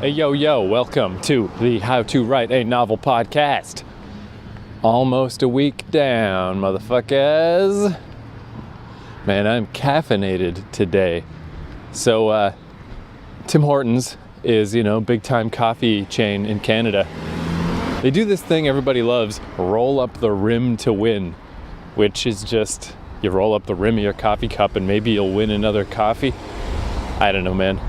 Hey, yo, welcome to the How to Write a Novel podcast. Almost a week down, motherfuckers. Man, I'm caffeinated today. So, Tim Hortons is, big time coffee chain in Canada. They do this thing everybody loves, roll up the rim to win, which is just, you roll up the rim of your coffee cup and maybe you'll win another coffee. I don't know, man.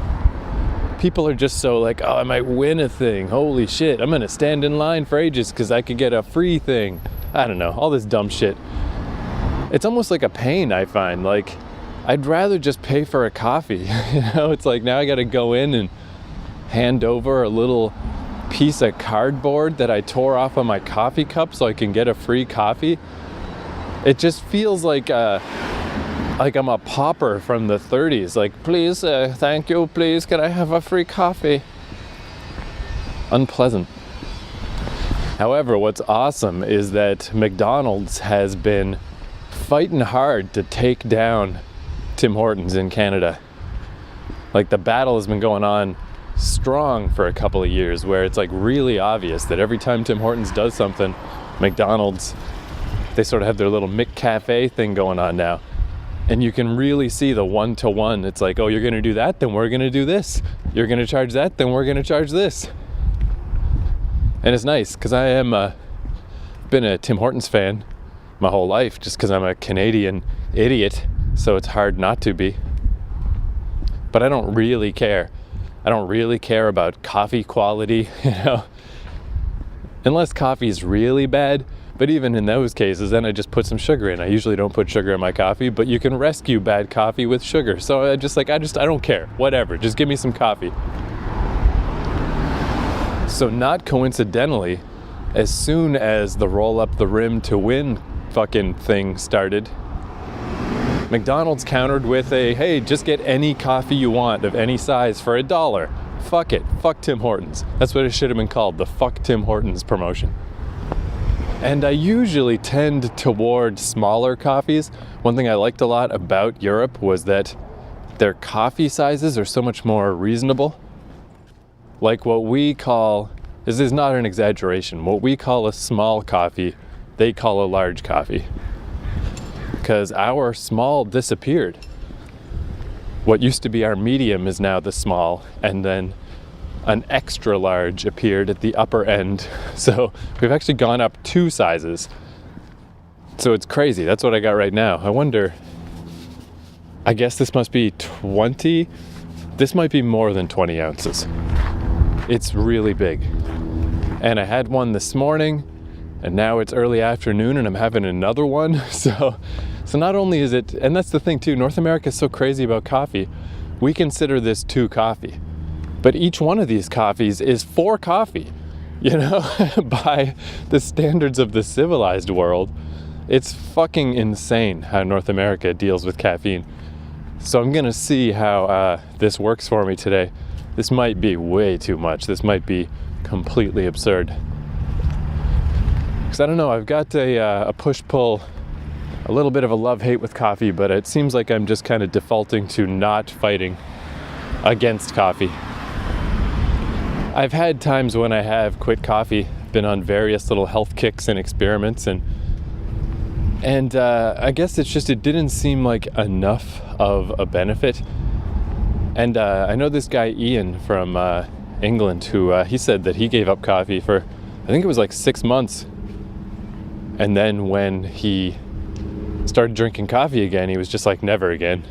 People are just so like, oh, I might win a thing. Holy shit, I'm gonna stand in line for ages because I could get a free thing. I don't know, all this dumb shit. It's almost like a pain, I find. Like, I'd rather just pay for a coffee. It's like now I gotta go in and hand over a little piece of cardboard that I tore off of my coffee cup so I can get a free coffee. It just feels like I'm a pauper from the 30s. Like, please, thank you, please, can I have a free coffee? Unpleasant. However, what's awesome is that McDonald's has been fighting hard to take down Tim Hortons in Canada. Like, the battle has been going on strong for a couple of years, where it's like really obvious that every time Tim Hortons does something, McDonald's, they sort of have their little McCafe thing going on now. And you can really see the one-to-one. It's like, oh, you're going to do that, then we're going to do this. You're going to charge that, then we're going to charge this. And it's nice, because I am been a Tim Hortons fan my whole life, just because I'm a Canadian idiot, so it's hard not to be. But I don't really care. I don't really care about coffee quality, unless coffee is really bad. But even in those cases, then I just put some sugar in. I usually don't put sugar in my coffee, but you can rescue bad coffee with sugar. So I don't care. Whatever. Just give me some coffee. So not coincidentally, as soon as the roll up the rim to win fucking thing started, McDonald's countered with a, hey, just get any coffee you want of any size for $1. Fuck it. Fuck Tim Hortons. That's what it should have been called, the Fuck Tim Hortons promotion. And I usually tend toward smaller coffees. One thing I liked a lot about Europe was that their coffee sizes are so much more reasonable. Like what we call, this is not an exaggeration, what we call a small coffee, they call a large coffee. Because our small disappeared. What used to be our medium is now the small, and then an extra large appeared at the upper end. So we've actually gone up 2 sizes. So it's crazy. That's what I got right now. I wonder, I guess this must be 20. This might be more than 20 ounces. It's really big. And I had one this morning, and now it's early afternoon and I'm having another one. So not only is it, and that's the thing too, North America is so crazy about coffee. We consider this 2 coffee. But each one of these coffees is 4 coffee, by the standards of the civilized world. It's fucking insane how North America deals with caffeine. So I'm gonna see how this works for me today. This might be way too much. This might be completely absurd. Because I don't know, I've got a push-pull, a little bit of a love-hate with coffee, but it seems like I'm just kind of defaulting to not fighting against coffee. I've had times when I have quit coffee, been on various little health kicks and experiments, and I guess it didn't seem like enough of a benefit. And I know this guy Ian from England who he said that he gave up coffee for, I think it was like 6 months, and then when he started drinking coffee again, he was just like, never again.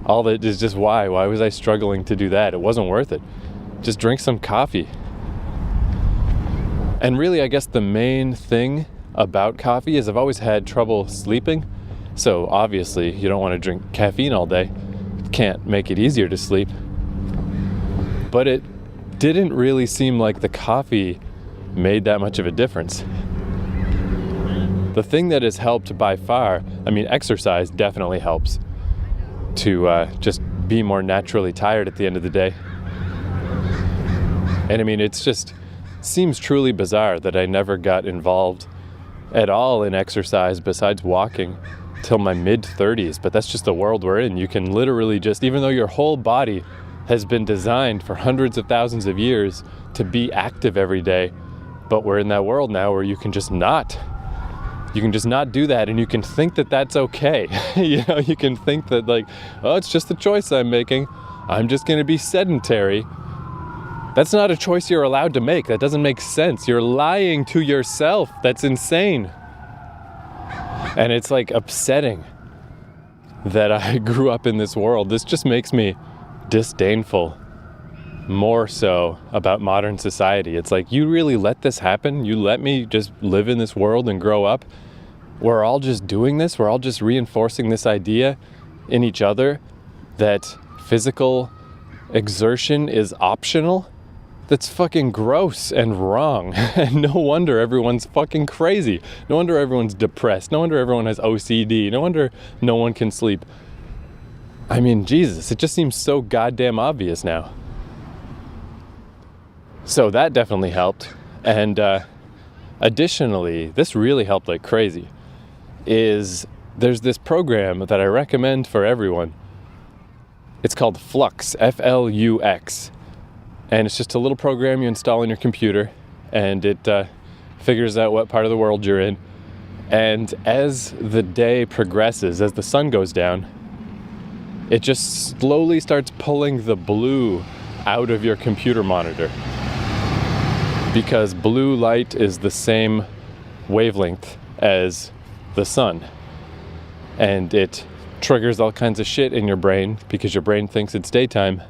All that is just why was I struggling to do that? It wasn't worth it. Just drink some coffee. And really, I guess the main thing about coffee is I've always had trouble sleeping. So obviously, you don't want to drink caffeine all day. It can't make it easier to sleep. But it didn't really seem like the coffee made that much of a difference. The thing that has helped by far, exercise definitely helps to just be more naturally tired at the end of the day. And it's just seems truly bizarre that I never got involved at all in exercise besides walking till my mid-30s. But that's just the world we're in. You can literally just, even though your whole body has been designed for hundreds of thousands of years to be active every day. But we're in that world now where you can just not do that, and you can think that that's okay. You know, you can think that like, oh, it's just a choice I'm making. I'm just going to be sedentary. That's not a choice you're allowed to make. That doesn't make sense. You're lying to yourself. That's insane. And it's like upsetting that I grew up in this world. This just makes me disdainful more so about modern society. It's like, you really let this happen? You let me just live in this world and grow up? We're all just doing this? We're all just reinforcing this idea in each other that physical exertion is optional? That's fucking gross and wrong. And no wonder everyone's fucking crazy. No wonder everyone's depressed. No wonder everyone has OCD. No wonder no one can sleep. I mean, Jesus, it just seems so goddamn obvious now. So that definitely helped. And additionally, this really helped like crazy, is there's this program that I recommend for everyone. It's called Flux, F-L-U-X. And it's just a little program you install on your computer, and it figures out what part of the world you're in. And as the day progresses, as the sun goes down, it just slowly starts pulling the blue out of your computer monitor. Because blue light is the same wavelength as the sun. And it triggers all kinds of shit in your brain because your brain thinks it's daytime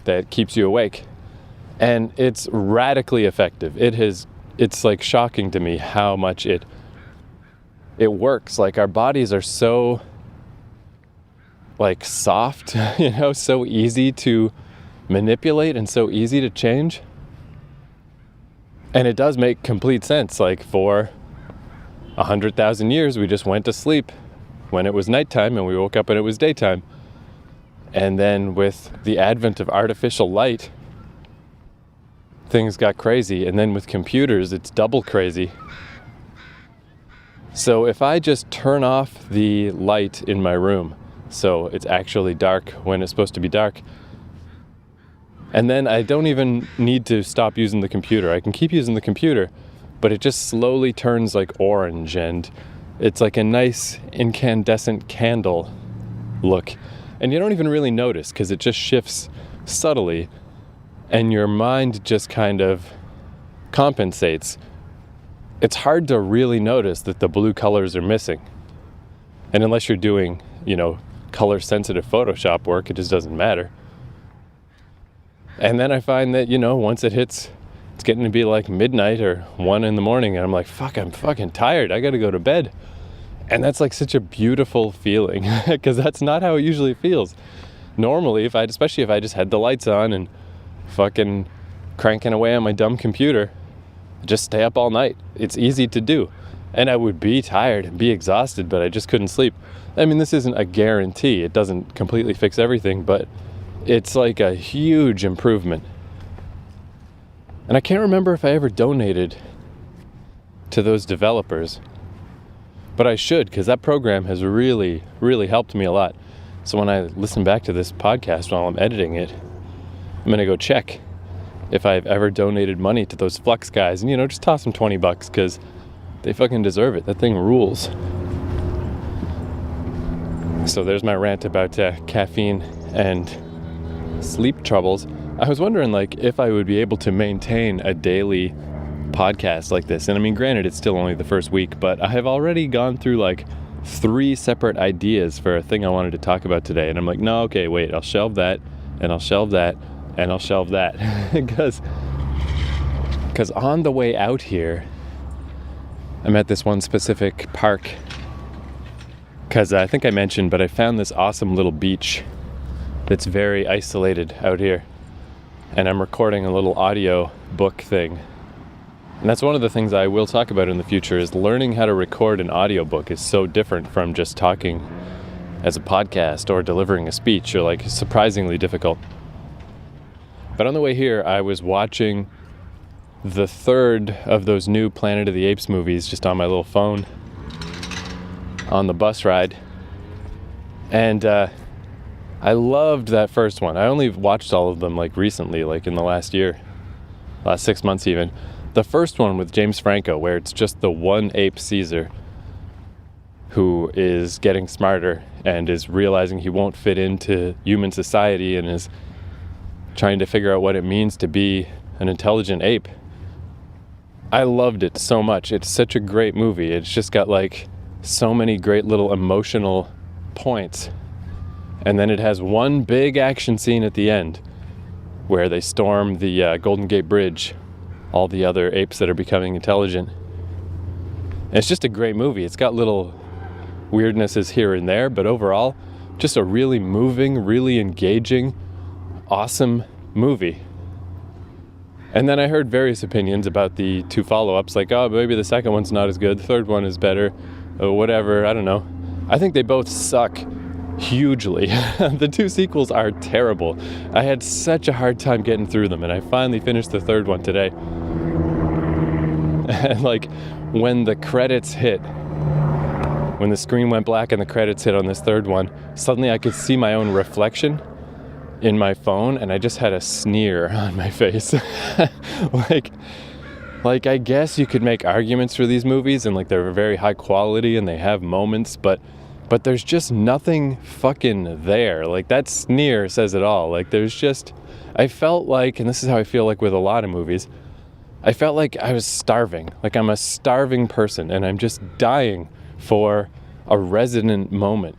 that keeps you awake. And it's radically effective. It's like shocking to me how much it works. Like, our bodies are so like soft, you know, so easy to manipulate and so easy to change. And it does make complete sense. Like, for 100,000 years, we just went to sleep when it was nighttime, and we woke up when it was daytime. And then with the advent of artificial light, things got crazy. And then with computers, it's double crazy. So if I just turn off the light in my room, so it's actually dark when it's supposed to be dark, and then I don't even need to stop using the computer. I can keep using the computer, but it just slowly turns like orange, and it's like a nice incandescent candle look. And you don't even really notice because it just shifts subtly, and your mind just kind of compensates. It's hard to really notice that the blue colors are missing. And unless you're doing, you know, color-sensitive Photoshop work, it just doesn't matter. And then I find that, you know, once it hits, it's getting to be like midnight or 1 a.m, and I'm like, fuck, I'm fucking tired. I gotta go to bed. And that's like such a beautiful feeling, because that's not how it usually feels. Normally, especially if I just had the lights on and fucking cranking away on my dumb computer, just stay up all night. It's easy to do. And I would be tired and be exhausted, but I just couldn't sleep. I mean, this isn't a guarantee. It doesn't completely fix everything, but it's like a huge improvement. And I can't remember if I ever donated to those developers, but I should, because that program has really, really helped me a lot. So when I listen back to this podcast while I'm editing it, I'm going to go check if I've ever donated money to those Flux guys. And, you know, just toss them $20 because they fucking deserve it. That thing rules. So there's my rant about caffeine and sleep troubles. I was wondering, like, if I would be able to maintain a daily podcast like this. And I mean, granted, it's still only the first week, but I have already gone through like 3 separate ideas for a thing I wanted to talk about today. And I'm like, no, okay, wait, I'll shelve that, and I'll shelve that, and I'll shelve that. Because on the way out here, I'm at this one specific park. Because I think I mentioned, but I found this awesome little beach that's very isolated out here. And I'm recording a little audio book thing. And that's one of the things I will talk about in the future, is learning how to record an audiobook is so different from just talking as a podcast or delivering a speech, or like surprisingly difficult. But on the way here, I was watching the 3rd of those new Planet of the Apes movies just on my little phone on the bus ride. And I loved that first one. I only watched all of them like recently, like in the last year, last 6 months even. The first one with James Franco, where it's just the one ape, Caesar, who is getting smarter and is realizing he won't fit into human society and is trying to figure out what it means to be an intelligent ape. I loved it so much. It's such a great movie. It's just got like so many great little emotional points. And then it has one big action scene at the end where they storm the Golden Gate Bridge, all the other apes that are becoming intelligent. And it's just a great movie. It's got little weirdnesses here and there, but overall, just a really moving, really engaging, awesome movie. And then I heard various opinions about the two follow-ups, like, oh, maybe the second one's not as good, the third one is better, or whatever, I don't know. I think they both suck hugely. The two sequels are terrible. I had such a hard time getting through them, and I finally finished the third one today. And like, when the credits hit, when the screen went black and the credits hit on this third one, suddenly I could see my own reflection in my phone, and I just had a sneer on my face. like I guess you could make arguments for these movies, and like they're very high quality and they have moments, but there's just nothing fucking there. Like, that sneer says it all. Like, there's just, I felt like, and this is how I feel like with a lot of movies, I felt like I was starving. Like, I'm a starving person and I'm just dying for a resonant moment.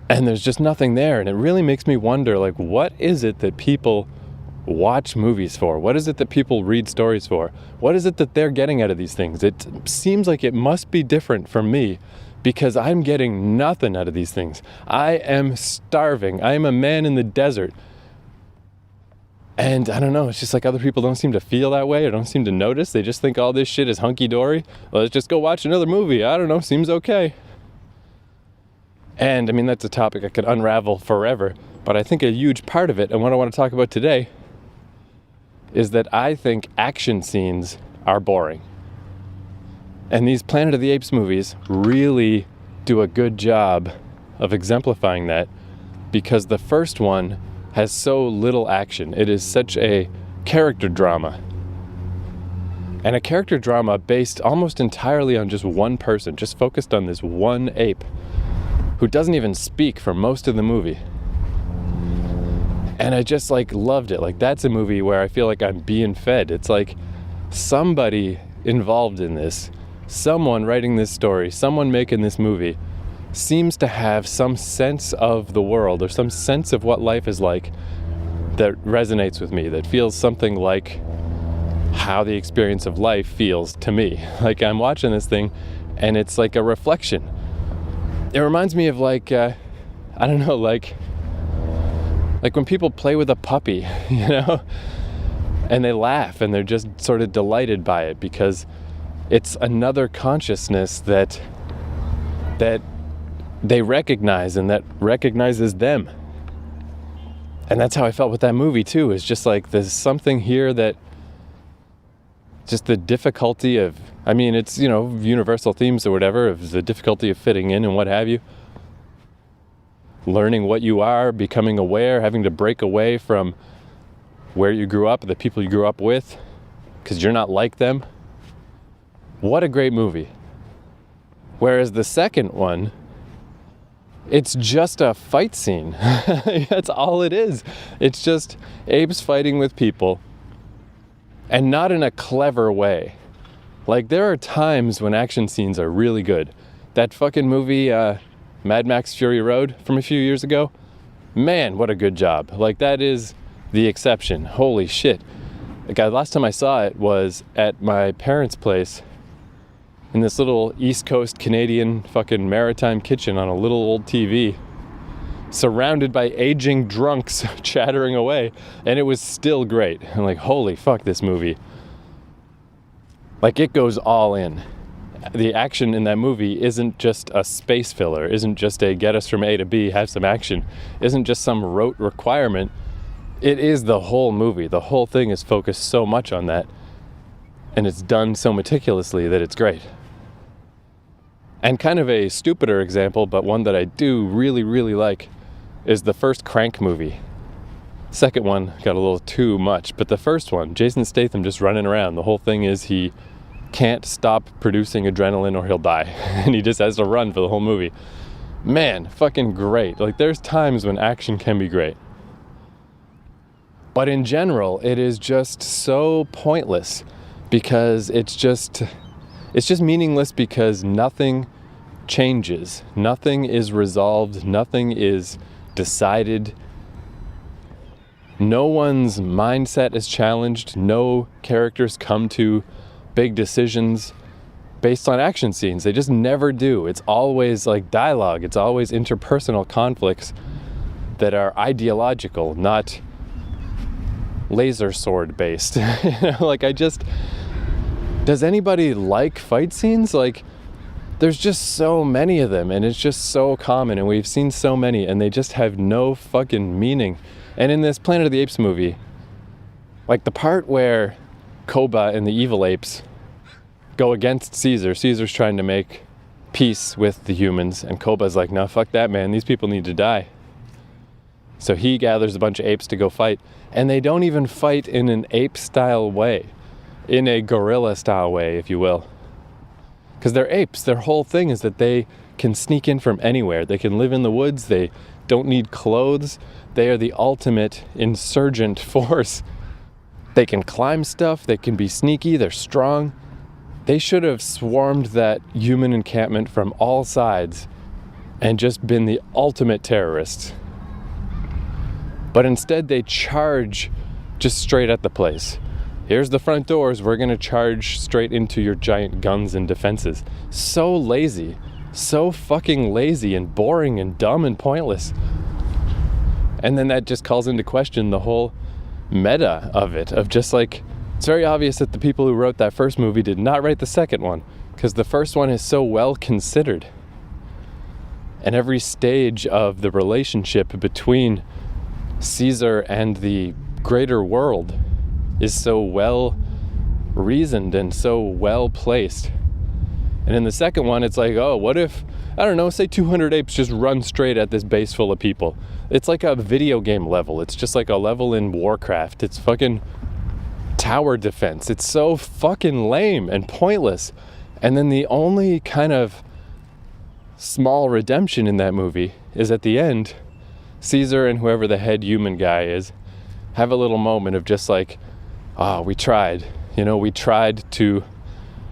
And there's just nothing there. And it really makes me wonder, like, what is it that people watch movies for? What is it that people read stories for? What is it that they're getting out of these things? It seems like it must be different from me, because I'm getting nothing out of these things. I am starving. I am a man in the desert. And I don't know, it's just like other people don't seem to feel that way or don't seem to notice. They just think all this shit is hunky-dory. Well, let's just go watch another movie. I don't know, seems okay. And I mean, that's a topic I could unravel forever. But I think a huge part of it, and what I want to talk about today, is that I think action scenes are boring. And these Planet of the Apes movies really do a good job of exemplifying that, because the first one has so little action. It is such a character drama. And a character drama based almost entirely on just one person, just focused on this one ape who doesn't even speak for most of the movie. And I just like loved it. Like, that's a movie where I feel like I'm being fed. It's like somebody involved in this, someone writing this story, someone making this movie, seems to have some sense of the world or some sense of what life is like that resonates with me, that feels something like how the experience of life feels to me. Like, I'm watching this thing and it's like a reflection. It reminds me of like, I don't know, like when people play with a puppy, you know, and they laugh and they're just sort of delighted by it because it's another consciousness that they recognize and that recognizes them. And that's how I felt with that movie too. It's just like there's something here that just the difficulty of, I mean, it's, you know, universal themes or whatever, of the difficulty of fitting in and what have you. Learning what you are, becoming aware, having to break away from where you grew up, the people you grew up with, because you're not like them. What a great movie. Whereas the second one, it's just a fight scene. That's all it is. It's just apes fighting with people, and not in a clever way. Like, there are times when action scenes are really good. That fucking movie, Mad Max Fury Road from a few years ago, man, what a good job. Like, that is the exception. Holy shit. Like, last time I saw it was at my parents' place in this little East Coast Canadian fucking maritime kitchen on a little old TV, surrounded by aging drunks chattering away, and it was still great. I'm like, holy fuck, this movie. Like, it goes all in. The action in that movie isn't just a space filler, isn't just a get us from A to B, have some action, isn't just some rote requirement. It is the whole movie. The whole thing is focused so much on that, and it's done so meticulously that it's great. And kind of a stupider example, but one that I do really, really like, is the first Crank movie. Second one got a little too much, but the first one, Jason Statham just running around. The whole thing is he can't stop producing adrenaline or he'll die. And he just has to run for the whole movie. Man, fucking great. Like, there's times when action can be great. But in general, it is just so pointless because it's just meaningless because nothing changes. Nothing is resolved. Nothing is decided. No one's mindset is challenged. No characters come to big decisions based on action scenes. They just never do. It's always like dialogue. It's always interpersonal conflicts that are ideological, not laser sword based. Does anybody like fight scenes? Like, there's just so many of them and it's just so common and we've seen so many and they just have no fucking meaning. And in this Planet of the Apes movie, like the part where Koba and the evil apes go against Caesar. Caesar's trying to make peace with the humans, and Koba's like, no, fuck that, man. These people need to die. So he gathers a bunch of apes to go fight, and they don't even fight in an ape-style way, in a gorilla-style way, if you will. Because they're apes. Their whole thing is that they can sneak in from anywhere. They can live in the woods. They don't need clothes. They are the ultimate insurgent force. They can climb stuff. They can be sneaky. They're strong. They should have swarmed that human encampment from all sides and just been the ultimate terrorists. But instead they charge just straight at the place. Here's the front doors. We're going to charge straight into your giant guns and defenses. So lazy. So fucking lazy and boring and dumb and pointless. And then that just calls into question the whole meta of it, of just like, it's very obvious that the people who wrote that first movie did not write the second one, because the first one is so well considered. And every stage of the relationship between Caesar and the greater world is so well reasoned and so well placed. And in the second one, it's like, oh, what if, I don't know, say 200 apes just run straight at this base full of people. It's like a video game level. It's just like a level in Warcraft. It's fucking tower defense. It's so fucking lame and pointless. And then the only kind of small redemption in that movie is at the end, Caesar and whoever the head human guy is have a little moment of just like, we tried. You know, we tried to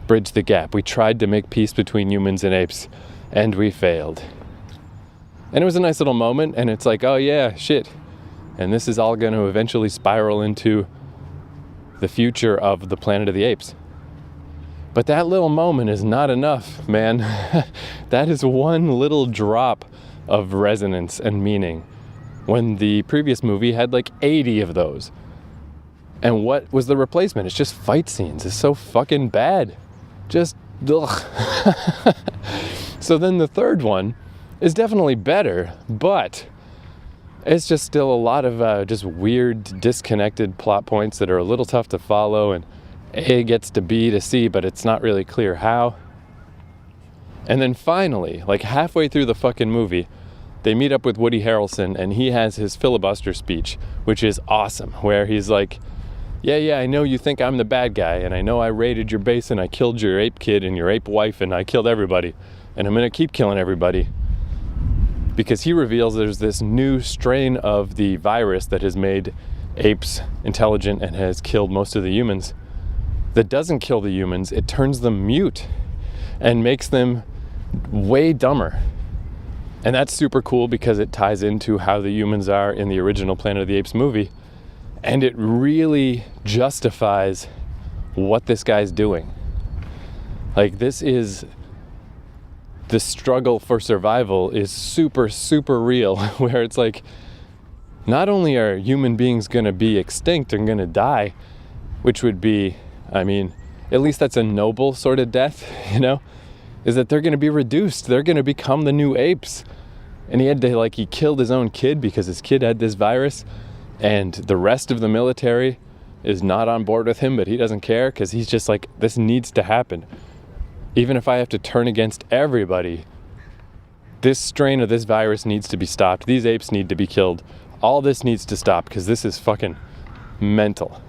bridge the gap. We tried to make peace between humans and apes, and we failed. And it was a nice little moment, and it's like, oh yeah, shit. And this is all going to eventually spiral into the future of the Planet of the Apes. But that little moment is not enough, man. That is one little drop of resonance and meaning, when the previous movie had like 80 of those. And what was the replacement? It's just fight scenes. It's so fucking bad. Just, ugh. So then the third one is definitely better, but it's just still a lot of just weird, disconnected plot points that are a little tough to follow, and A gets to B to C, but it's not really clear how. And then finally, like halfway through the fucking movie, they meet up with Woody Harrelson, and he has his filibuster speech, which is awesome, where he's like, yeah, I know you think I'm the bad guy, and I know I raided your base, and I killed your ape kid and your ape wife, and I killed everybody, and I'm gonna keep killing everybody. Because he reveals there's this new strain of the virus that has made apes intelligent and has killed most of the humans. That doesn't kill the humans, it turns them mute and makes them way dumber. And that's super cool because it ties into how the humans are in the original Planet of the Apes movie. And it really justifies what this guy's doing. Like, this is, the struggle for survival is super, super real, where it's like, not only are human beings gonna be extinct and gonna die, which would be, I mean, at least that's a noble sort of death, you know, is that they're gonna be reduced. They're gonna become the new apes. And he had to, like, he killed his own kid because his kid had this virus, and the rest of the military is not on board with him, but he doesn't care because he's just like, this needs to happen. Even if I have to turn against everybody, this strain of this virus needs to be stopped. These apes need to be killed. All this needs to stop because this is fucking mental.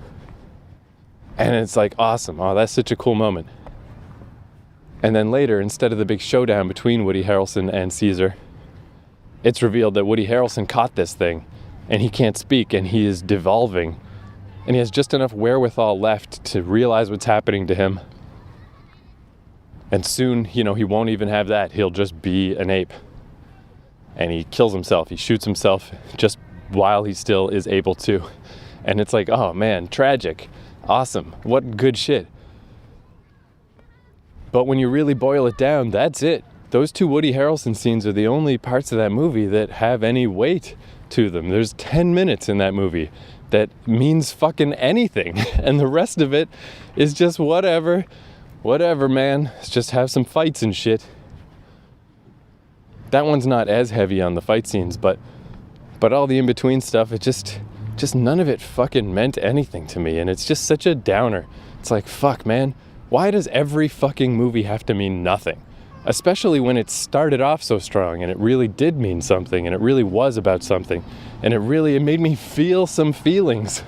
And it's like, awesome. Oh, that's such a cool moment. And then later, instead of the big showdown between Woody Harrelson and Caesar, it's revealed that Woody Harrelson caught this thing and he can't speak and he is devolving. And he has just enough wherewithal left to realize what's happening to him. And soon, he won't even have that. He'll just be an ape. And he kills himself. He shoots himself just while he still is able to. And it's like, oh man, tragic. Awesome. What good shit. But when you really boil it down, that's it. Those two Woody Harrelson scenes are the only parts of that movie that have any weight to them. There's 10 minutes in that movie that means fucking anything. And the rest of it is just whatever. Whatever, man. Let's just have some fights and shit. That one's not as heavy on the fight scenes, but all the in-between stuff, it just none of it fucking meant anything to me. And it's just such a downer. It's like, fuck, man. Why does every fucking movie have to mean nothing? Especially when it started off so strong and it really did mean something and it really was about something. And it made me feel some feelings.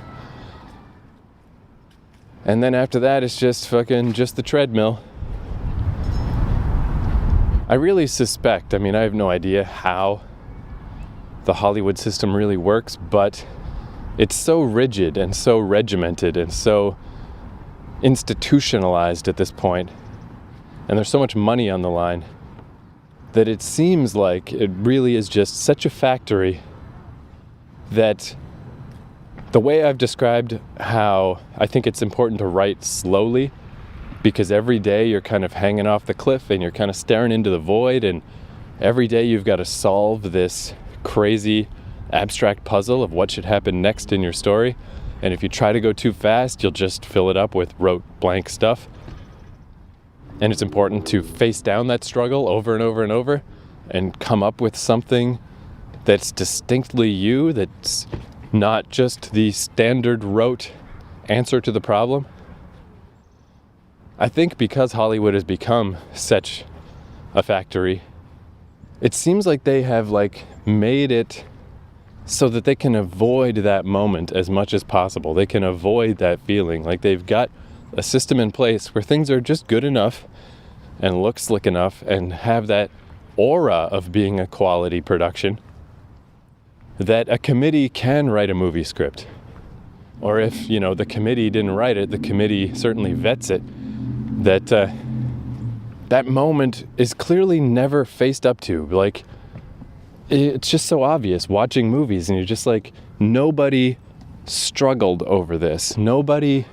And then after that, it's just the treadmill. I really suspect, I have no idea how the Hollywood system really works, but it's so rigid and so regimented and so institutionalized at this point, and there's so much money on the line, that it seems like it really is just such a factory that the way I've described how I think it's important to write slowly, because every day you're kind of hanging off the cliff and you're kind of staring into the void, and every day you've got to solve this crazy abstract puzzle of what should happen next in your story. And if you try to go too fast, you'll just fill it up with rote blank stuff. And it's important to face down that struggle over and over and over and come up with something that's distinctly you, that's not just the standard rote answer to the problem. I think because Hollywood has become such a factory, it seems like they have made it so that they can avoid that moment as much as possible. They can avoid that feeling. Like they've got a system in place where things are just good enough and look slick enough and have that aura of being a quality production that a committee can write a movie script. Or if, the committee didn't write it, the committee certainly vets it, that that moment is clearly never faced up to. It's just so obvious watching movies, and you're just like, nobody struggled over this. Nobody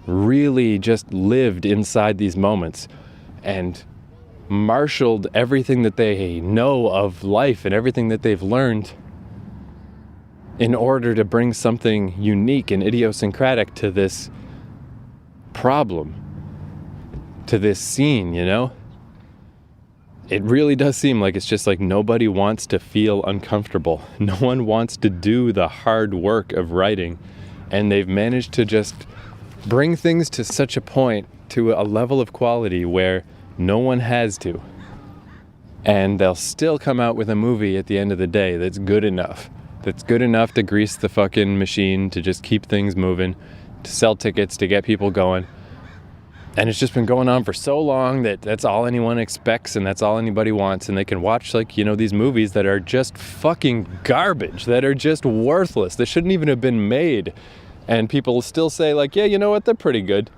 really just lived inside these moments and marshaled everything that they know of life and everything that they've learned in order to bring something unique and idiosyncratic to this problem, to this scene, It really does seem like it's just like nobody wants to feel uncomfortable. No one wants to do the hard work of writing. And they've managed to just bring things to such a point, to a level of quality where no one has to. And they'll still come out with a movie at the end of the day that's good enough. That's good enough to grease the fucking machine, to just keep things moving, to sell tickets, to get people going. And it's just been going on for so long that that's all anyone expects and that's all anybody wants. And they can watch these movies that are just fucking garbage, that are just worthless, that shouldn't even have been made. And people still say yeah, you know what, they're pretty good.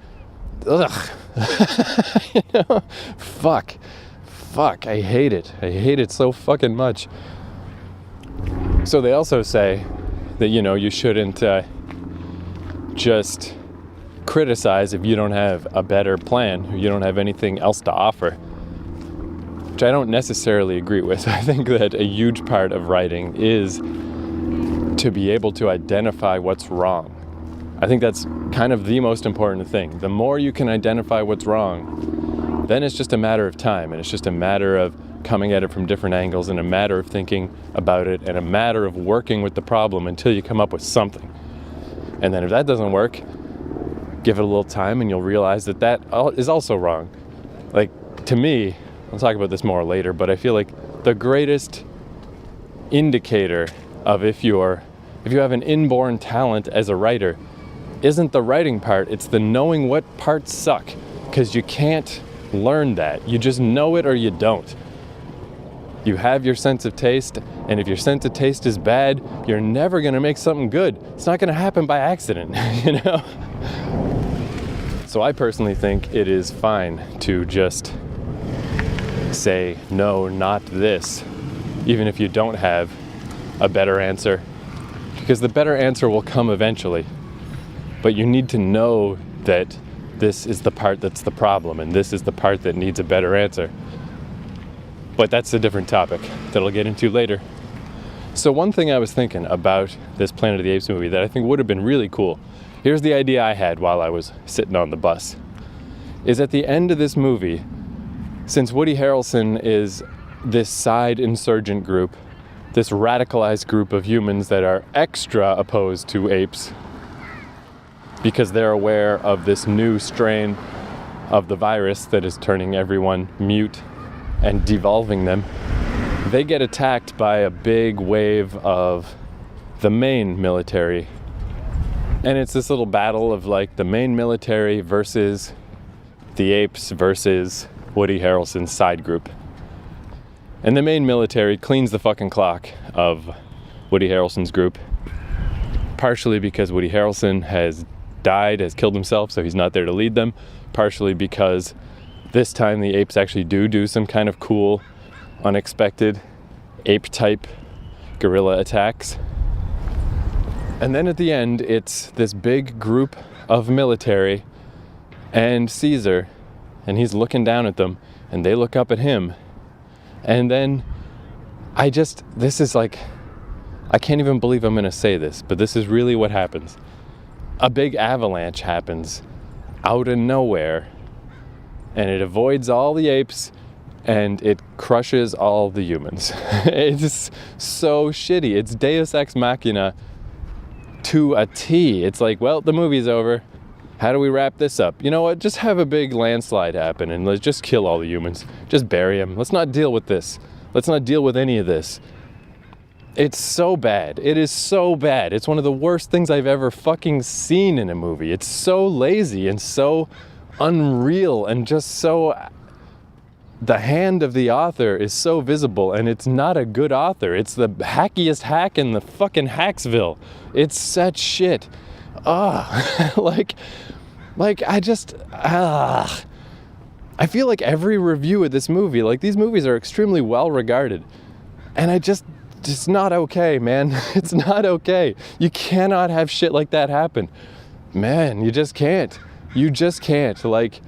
Ugh. Fuck, I hate it. I hate it so fucking much. So they also say that, you shouldn't just criticize if you don't have a better plan, or you don't have anything else to offer, which I don't necessarily agree with. I think that a huge part of writing is to be able to identify what's wrong. I think that's kind of the most important thing. The more you can identify what's wrong, then it's just a matter of time, and it's just a matter of coming at it from different angles, and a matter of thinking about it, and a matter of working with the problem until you come up with something. And then if that doesn't work, give it a little time and you'll realize that is also wrong. To me, I'll talk about this more later, but I feel like the greatest indicator of if you have an inborn talent as a writer isn't the writing part, it's the knowing what parts suck, because you can't learn that. You just know it or you don't. You have your sense of taste, and if your sense of taste is bad, you're never going to make something good. It's not going to happen by accident, you know? So I personally think it is fine to just say, no, not this, even if you don't have a better answer, because the better answer will come eventually. But you need to know that this is the part that's the problem, and this is the part that needs a better answer. But that's a different topic that I'll get into later. So one thing I was thinking about this Planet of the Apes movie that I think would have been really cool, here's the idea I had while I was sitting on the bus, is at the end of this movie, since Woody Harrelson is this side insurgent group, this radicalized group of humans that are extra opposed to apes because they're aware of this new strain of the virus that is turning everyone mute and devolving them, they get attacked by a big wave of the main military. And it's this little battle of like the main military versus the apes versus Woody Harrelson's side group. And the main military cleans the fucking clock of Woody Harrelson's group, partially because Woody Harrelson has died, has killed himself, so he's not there to lead them, partially because this time the apes actually do some kind of cool, unexpected ape-type guerrilla attacks. And then at the end, it's this big group of military and Caesar, and he's looking down at them, and they look up at him. And then this is like, I can't even believe I'm gonna say this, but this is really what happens. A big avalanche happens out of nowhere, and it avoids all the apes, and it crushes all the humans. It's so shitty. It's Deus Ex Machina to a T. It's like, well, the movie's over. How do we wrap this up? You know what? Just have a big landslide happen and let's just kill all the humans. Just bury them. Let's not deal with this. Let's not deal with any of this. It's so bad. It is so bad. It's one of the worst things I've ever fucking seen in a movie. It's so lazy and so unreal and just so... The hand of the author is so visible, and it's not a good author. It's the hackiest hack in the fucking Hacksville. It's such shit. Like I just, I feel like every review of this movie, like these movies are extremely well regarded, and it's not okay, man. It's not okay. You cannot have shit like that happen. Man, you just can't. You just can't. Like,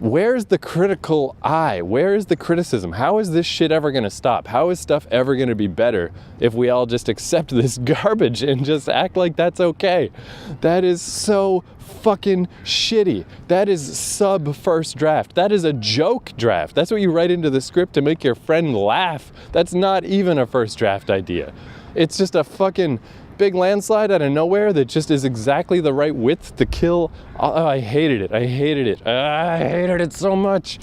where's the critical eye? Where is the criticism? How is this shit ever gonna stop? How is stuff ever gonna be better if we all just accept this garbage and just act like that's okay? That is so fucking shitty. That is sub first draft. That is a joke draft. That's what you write into the script to make your friend laugh. That's not even a first draft idea. It's just a fucking big landslide out of nowhere that just is exactly the right width to kill. Oh, I hated it. I hated it. I hated it so much.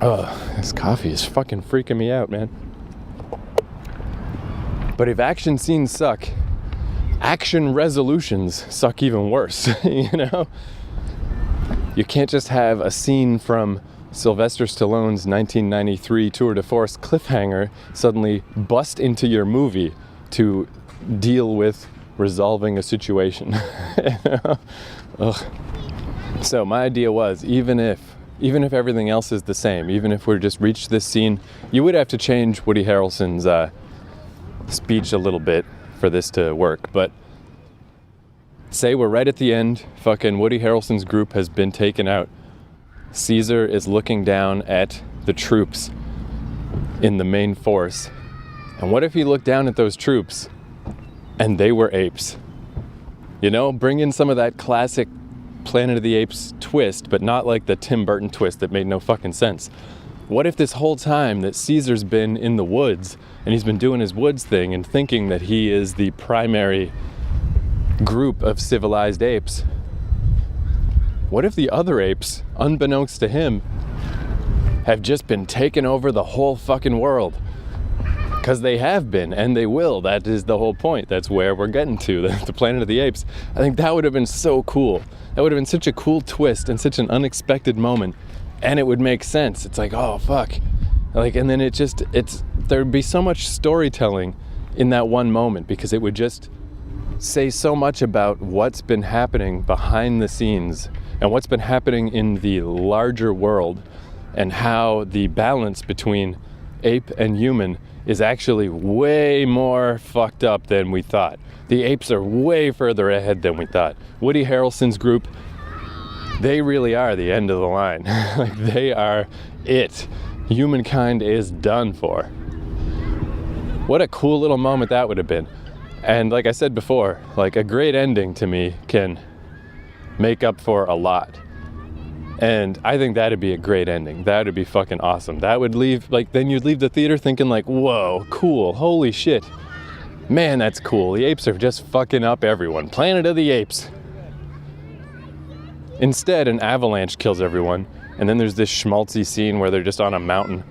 Oh, this coffee is fucking freaking me out, man. But if action scenes suck, action resolutions suck even worse, you know? You can't just have a scene from Sylvester Stallone's 1993 Tour de Force cliffhanger suddenly bust into your movie to deal with resolving a situation. Ugh. So my idea was, even if everything else is the same, even if we're just reached this scene, you would have to change Woody Harrelson's speech a little bit for this to work. But say we're right at the end, fucking Woody Harrelson's group has been taken out. Caesar is looking down at the troops in the main force. And what if he looked down at those troops and they were apes? You know, bring in some of that classic Planet of the Apes twist, but not like the Tim Burton twist that made no fucking sense. What if this whole time that Caesar's been in the woods and he's been doing his woods thing and thinking that he is the primary group of civilized apes, what if the other apes, unbeknownst to him, have just been taking over the whole fucking world. Because they have been, and they will. That is the whole point. That's where we're getting to, the Planet of the Apes. I think that would have been so cool. That would have been such a cool twist and such an unexpected moment. And it would make sense. It's like, oh, fuck. Like, and then there'd be so much storytelling in that one moment, because it would just say so much about what's been happening behind the scenes and what's been happening in the larger world, and how the balance between ape and human is actually way more fucked up than we thought. The apes are way further ahead than we thought. Woody Harrelson's group, they really are the end of the line. Like, they are it. Humankind is done for. What a cool little moment that would have been. And like I said before, like, a great ending to me can make up for a lot. And I think that'd be a great ending. That would be fucking awesome. That would leave, like, then you'd leave the theater thinking like, whoa, cool, holy shit. Man, that's cool. The apes are just fucking up everyone. Planet of the Apes. Instead, an avalanche kills everyone. And then there's this schmaltzy scene where they're just on a mountain.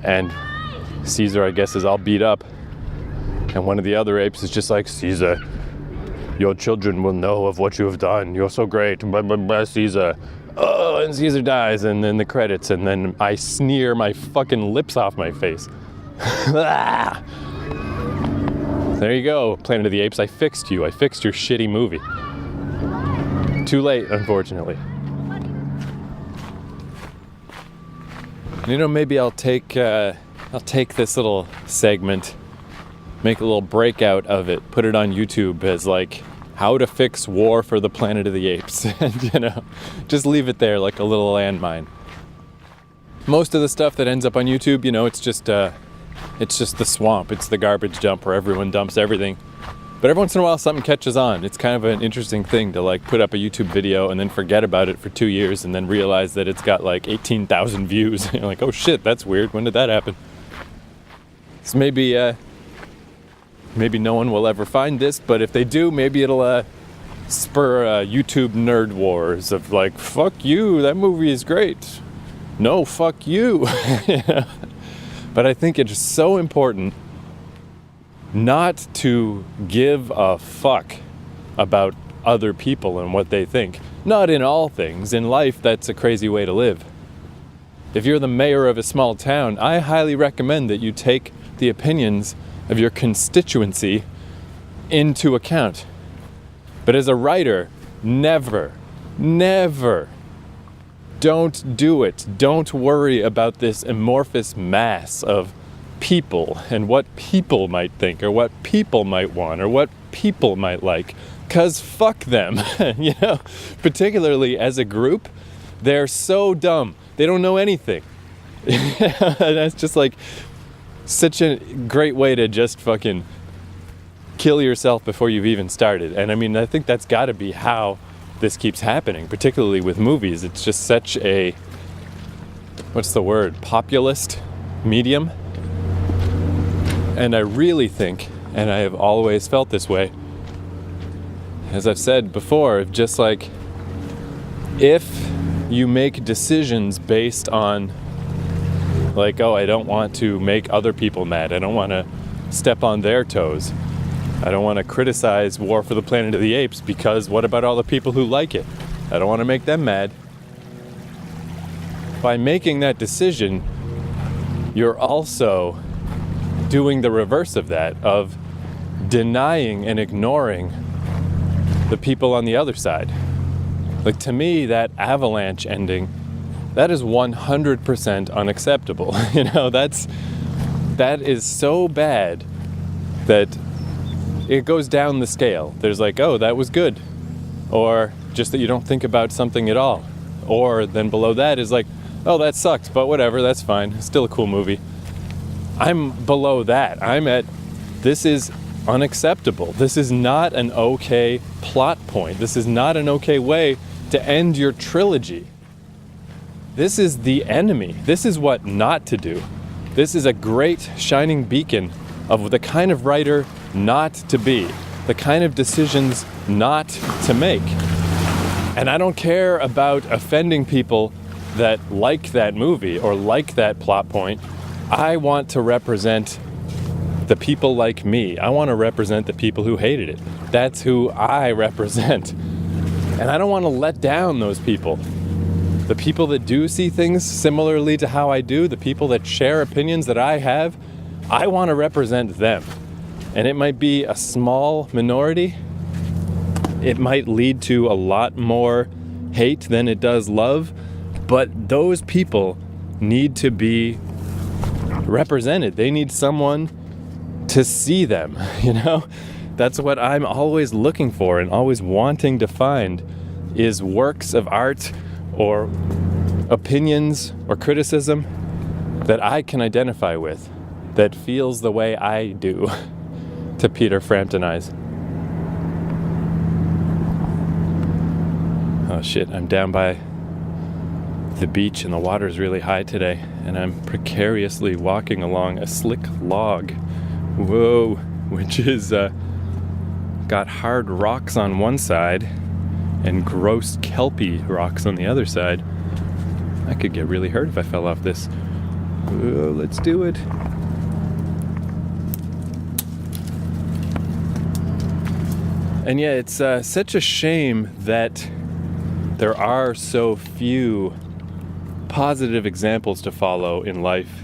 And Caesar, I guess, is all beat up. And one of the other apes is just like, Caesar, your children will know of what you have done. You're so great. Blah, blah, blah, Caesar. Oh, and Caesar dies, and then the credits, and then I sneer my fucking lips off my face. There you go, Planet of the Apes. I fixed you. I fixed your shitty movie. Too late, unfortunately. You know, maybe I'll take this little segment, make a little breakout of it, put it on YouTube as like, how to fix War for the Planet of the Apes. And, you know, just leave it there like a little landmine. Most of the stuff that ends up on YouTube, you know, it's just the swamp. It's the garbage dump where everyone dumps everything. But every once in a while something catches on. It's kind of an interesting thing to like put up a YouTube video and then forget about it for 2 years and then realize that it's got like 18,000 views. You're like, oh shit, that's weird. When did that happen? So maybe no one will ever find this, but if they do, maybe it'll spur YouTube nerd wars of like, fuck you, that movie is great. No, fuck you. But I think it's so important not to give a fuck about other people and what they think. Not in all things. In life, that's a crazy way to live. If you're the mayor of a small town, I highly recommend that you take the opinions of your constituency into account. But as a writer, never, don't do it. Don't worry about this amorphous mass of people and what people might think or what people might want or what people might like. 'Cause fuck them. You know, particularly as a group, they're so dumb. They don't know anything. That's just like such a great way to just fucking kill yourself before you've even started. And I mean, I think that's got to be how this keeps happening, particularly with movies. It's just such a, what's the word, populist medium. And I really think, and I have always felt this way, as I've said before, just like, if you make decisions based on like, oh, I don't want to make other people mad. I don't want to step on their toes. I don't want to criticize War for the Planet of the Apes because what about all the people who like it? I don't want to make them mad. By making that decision, you're also doing the reverse of that, of denying and ignoring the people on the other side. Like, to me, that avalanche ending, that is 100% unacceptable. You know, that is so bad that it goes down the scale. There's like, oh, that was good. Or just that you don't think about something at all. Or then below that is like, oh, that sucked, but whatever, that's fine. It's still a cool movie. I'm below that. I'm at, this is unacceptable. This is not an okay plot point. This is not an okay way to end your trilogy. This is the enemy. This is what not to do. This is a great shining beacon of the kind of writer not to be, the kind of decisions not to make. And I don't care about offending people that like that movie or like that plot point. I want to represent the people like me. I want to represent the people who hated it. That's who I represent. And I don't want to let down those people. The people that do see things similarly to how I do, the people that share opinions that I have, I want to represent them. And it might be a small minority. It might lead to a lot more hate than it does love. But those people need to be represented. They need someone to see them, you know? That's what I'm always looking for and always wanting to find, is works of art or opinions or criticism that I can identify with, that feels the way I do, to Peter Framptonize. Oh shit, I'm down by the beach and the water is really high today, and I'm precariously walking along a slick log. Whoa, which is got hard rocks on one side and gross kelpy rocks on the other side. I could get really hurt if I fell off this. Whoa, let's do it. And yeah, it's such a shame that there are so few positive examples to follow in life,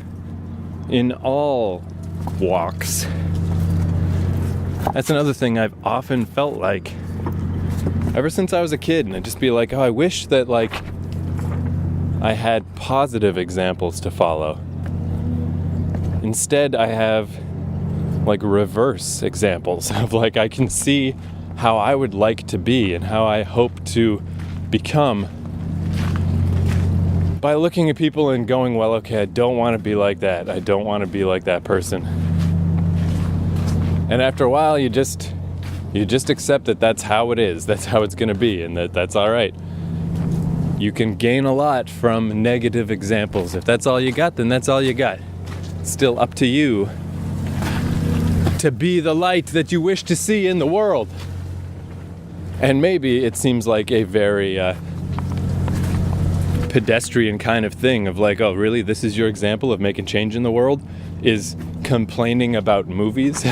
in all walks. That's another thing I've often felt like ever since I was a kid, and I'd just be like, oh, I wish that like I had positive examples to follow. Instead, I have like reverse examples of like I can see how I would like to be and how I hope to become by looking at people and going, well, okay, I don't want to be like that. I don't want to be like that person. And after a while, you just accept that that's how it is. That's how it's going to be, and that's all right. You can gain a lot from negative examples. If that's all you got, then that's all you got. It's still up to you to be the light that you wish to see in the world. And maybe it seems like a very pedestrian kind of thing of like, oh, really? This is your example of making change in the world? Is complaining about movies?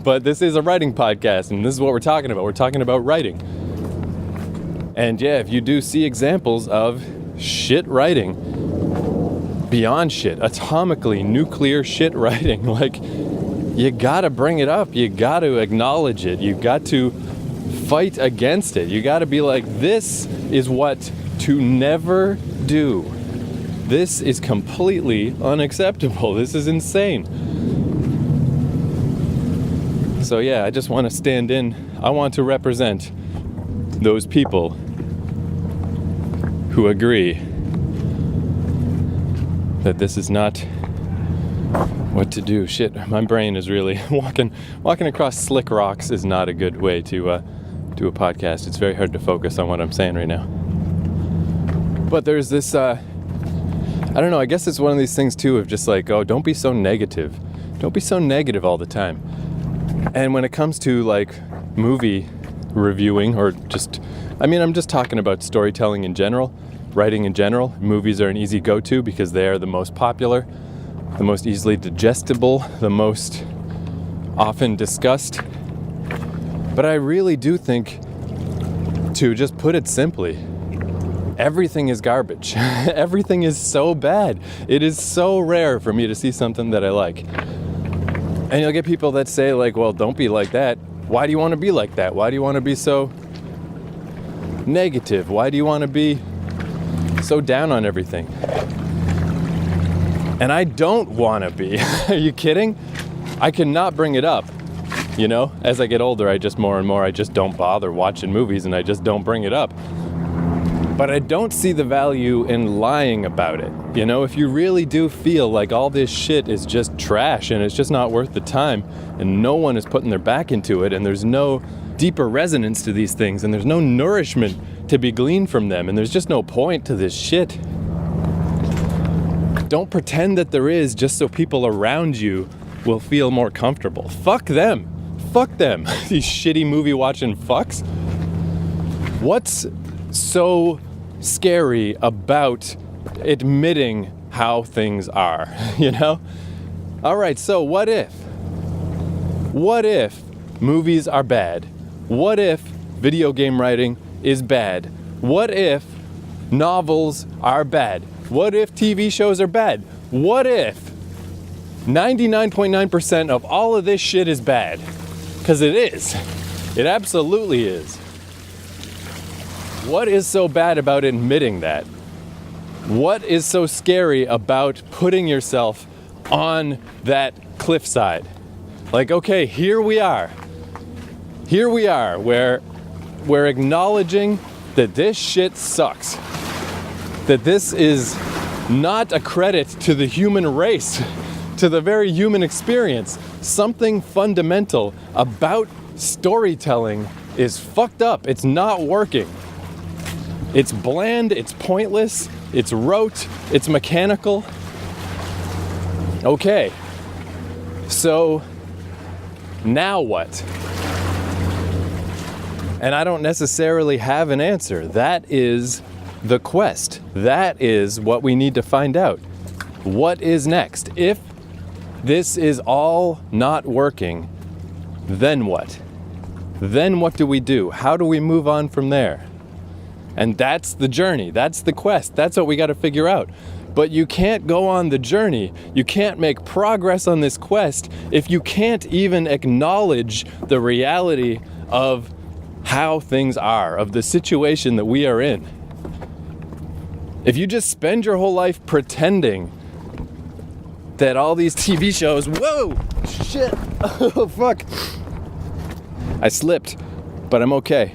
But this is a writing podcast, and this is what we're talking about. We're talking about writing. And yeah, if you do see examples of shit writing, beyond shit, atomically nuclear shit writing, like, you gotta bring it up. You gotta acknowledge it. You got to fight against it. You gotta be like, this is what to never do. This is completely unacceptable. This is insane. So yeah, I just want to stand in. I want to represent those people who agree that this is not what to do. Shit, my brain is really walking across slick rocks is not a good way to do a podcast. It's very hard to focus on what I'm saying right now. But there's this I don't know, I guess it's one of these things too of just like, oh, don't be so negative. Don't be so negative all the time. And when it comes to like movie reviewing or just, I'm just talking about storytelling in general, writing in general. Movies are an easy go-to because they are the most popular, the most easily digestible, the most often discussed. But I really do think, to just put it simply, everything is garbage. Everything is so bad. It is so rare for me to see something that I like. And you'll get people that say like, well, don't be like that. Why do you want to be like that? Why do you want to be so negative? Why do you want to be so down on everything? And I don't want to be. Are you kidding? I cannot bring it up. You know, as I get older, I just more and more, I just don't bother watching movies and I just don't bring it up. But I don't see the value in lying about it. You know, if you really do feel like all this shit is just trash and it's just not worth the time and no one is putting their back into it and there's no deeper resonance to these things and there's no nourishment to be gleaned from them and there's just no point to this shit, don't pretend that there is just so people around you will feel more comfortable. Fuck them. Fuck them. These shitty movie watching fucks. What's so scary about admitting how things are, you know? All right, so what if? What if movies are bad? What if video game writing is bad? What if novels are bad? What if TV shows are bad? What if 99.9% of all of this shit is bad? Because it is. It absolutely is. What is so bad about admitting that? What is so scary about putting yourself on that cliffside? Like, okay, here we are. Here we are, where we're acknowledging that this shit sucks. That this is not a credit to the human race, to the very human experience. Something fundamental about storytelling is fucked up. It's not working. It's bland, it's pointless, it's rote, it's mechanical. Okay, so now what? And I don't necessarily have an answer. That is the quest. That is what we need to find out. What is next? If this is all not working, then what? Then what do we do? How do we move on from there? And that's the journey. That's the quest. That's what we got to figure out. But you can't go on the journey. You can't make progress on this quest if you can't even acknowledge the reality of how things are, of the situation that we are in. If you just spend your whole life pretending that all these TV shows, whoa, shit, oh fuck. I slipped, but I'm okay.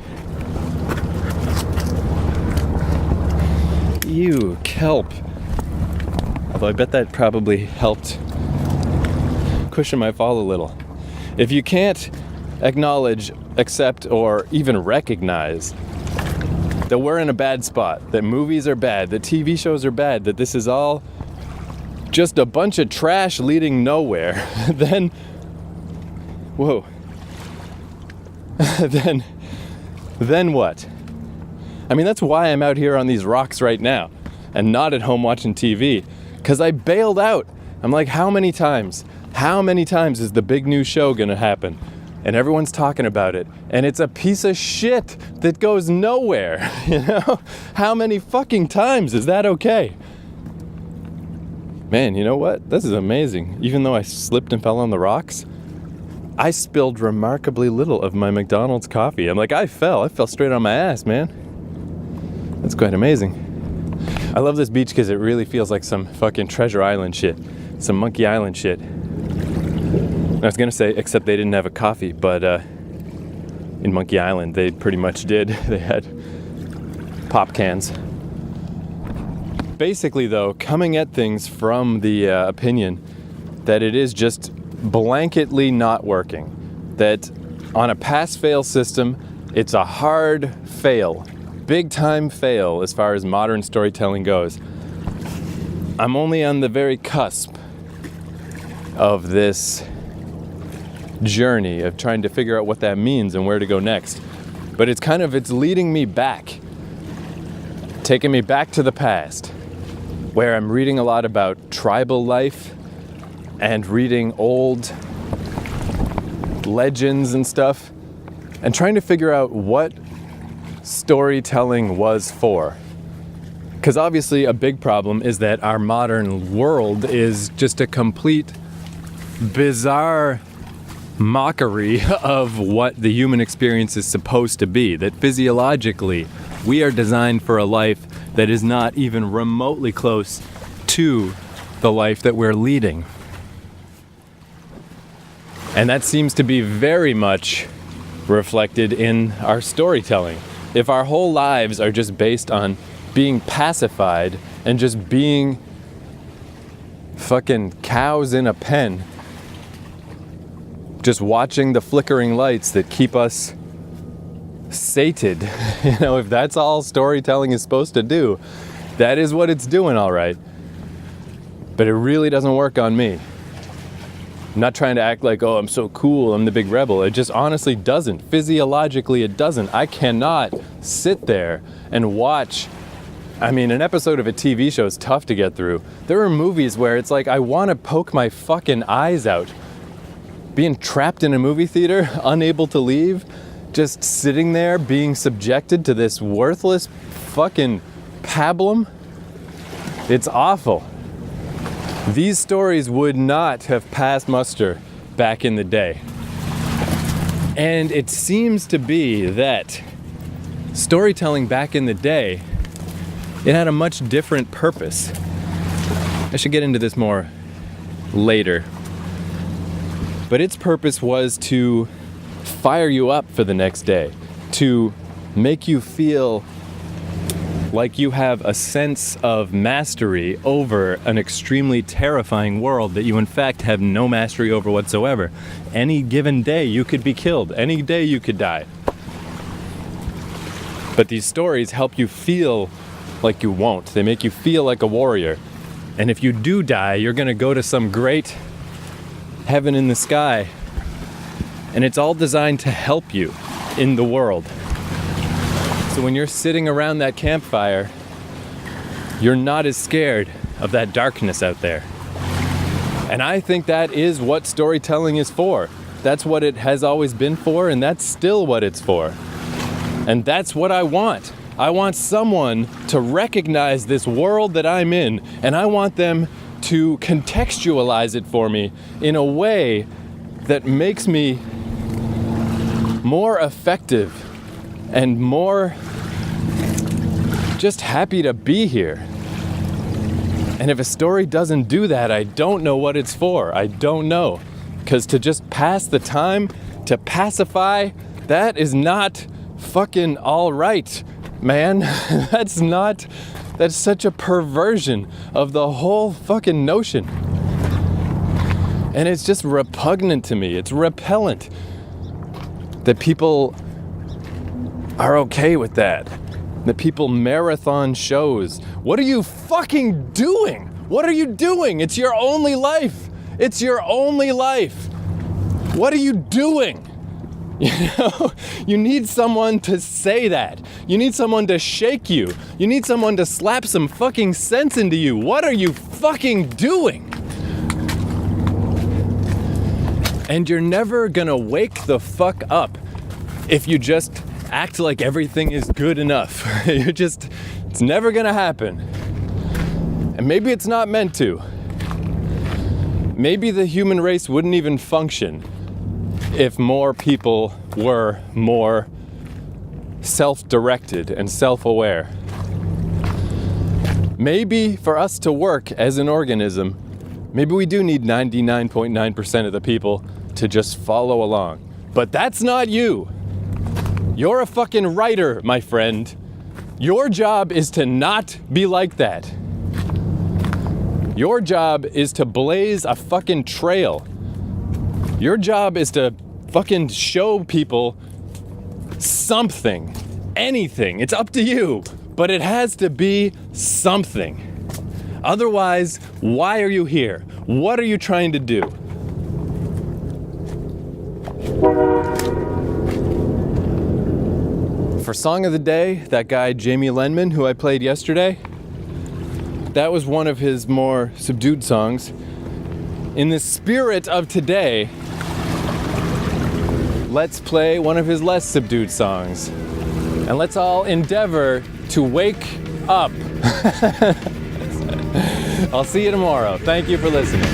Ew, kelp. Although I bet that probably helped cushion my fall a little. If you can't acknowledge, accept, or even recognize that we're in a bad spot, that movies are bad, that TV shows are bad, that this is all just a bunch of trash leading nowhere, then, whoa, then what? I mean, that's why I'm out here on these rocks right now and not at home watching TV, because I bailed out. I'm like, how many times is the big new show gonna happen? And everyone's talking about it, and it's a piece of shit that goes nowhere, you know? How many fucking times is that okay? Man, you know what? This is amazing. Even though I slipped and fell on the rocks, I spilled remarkably little of my McDonald's coffee. I'm like, I fell straight on my ass, man. That's quite amazing. I love this beach because it really feels like some fucking Treasure Island shit, some Monkey Island shit. I was gonna say, except they didn't have a coffee, but in Monkey Island they pretty much did. They had pop cans. Basically though, coming at things from the opinion that it is just blanketly not working. That on a pass-fail system, it's a hard fail. Big time fail as far as modern storytelling goes. I'm only on the very cusp of this journey of trying to figure out what that means and where to go next. But it's leading me back, taking me back to the past, where I'm reading a lot about tribal life and reading old legends and stuff and trying to figure out what storytelling was for. Because obviously a big problem is that our modern world is just a complete bizarre mockery of what the human experience is supposed to be. That physiologically we are designed for a life that is not even remotely close to the life that we're leading. And that seems to be very much reflected in our storytelling. If our whole lives are just based on being pacified and just being fucking cows in a pen, just watching the flickering lights that keep us sated, you know, if that's all storytelling is supposed to do, that is what it's doing, all right. But it really doesn't work on me. I'm not trying to act like, oh, I'm so cool, I'm the big rebel. It just honestly doesn't. Physiologically, it doesn't. I cannot sit there and watch I mean, an episode of a TV show is tough to get through. There are movies where it's like I want to poke my fucking eyes out. Being trapped in a movie theater, unable to leave, just sitting there being subjected to this worthless fucking pablum. It's awful. These stories would not have passed muster back in the day. And it seems to be that storytelling back in the day, it had a much different purpose. I should get into this more later. But its purpose was to fire you up for the next day, to make you feel like you have a sense of mastery over an extremely terrifying world that you in fact have no mastery over whatsoever. Any given day you could be killed, any day you could die. But these stories help you feel like you won't. They make you feel like a warrior. And if you do die, you're gonna go to some great heaven in the sky. And it's all designed to help you in the world. So when you're sitting around that campfire, you're not as scared of that darkness out there. And I think that is what storytelling is for. That's what it has always been for, and that's still what it's for. And that's what I want. I want someone to recognize this world that I'm in, and I want them to contextualize it for me in a way that makes me more effective and more just happy to be here. And if a story doesn't do that, I don't know what it's for. I don't know. Because to just pass the time, to pacify, that is not fucking all right, man. That's such a perversion of the whole fucking notion. And it's just repugnant to me. It's repellent that people are okay with that. That people marathon shows. What are you fucking doing? What are you doing? It's your only life. It's your only life. What are you doing? You know, you need someone to say that. You need someone to shake you. You need someone to slap some fucking sense into you. What are you fucking doing? And you're never gonna wake the fuck up if you just act like everything is good enough. It's never gonna happen. And maybe it's not meant to. Maybe the human race wouldn't even function if more people were more self-directed and self-aware. Maybe for us to work as an organism, maybe we do need 99.9% of the people to just follow along. But that's not you. You're a fucking writer, my friend. Your job is to not be like that. Your job is to blaze a fucking trail. Your job is to fucking show people something, anything. It's up to you, but it has to be something. Otherwise, why are you here? What are you trying to do? For Song of the Day, that guy Jamie Lenman, who I played yesterday, that was one of his more subdued songs. In the spirit of today, let's play one of his less subdued songs. And let's all endeavor to wake up. I'll see you tomorrow. Thank you for listening.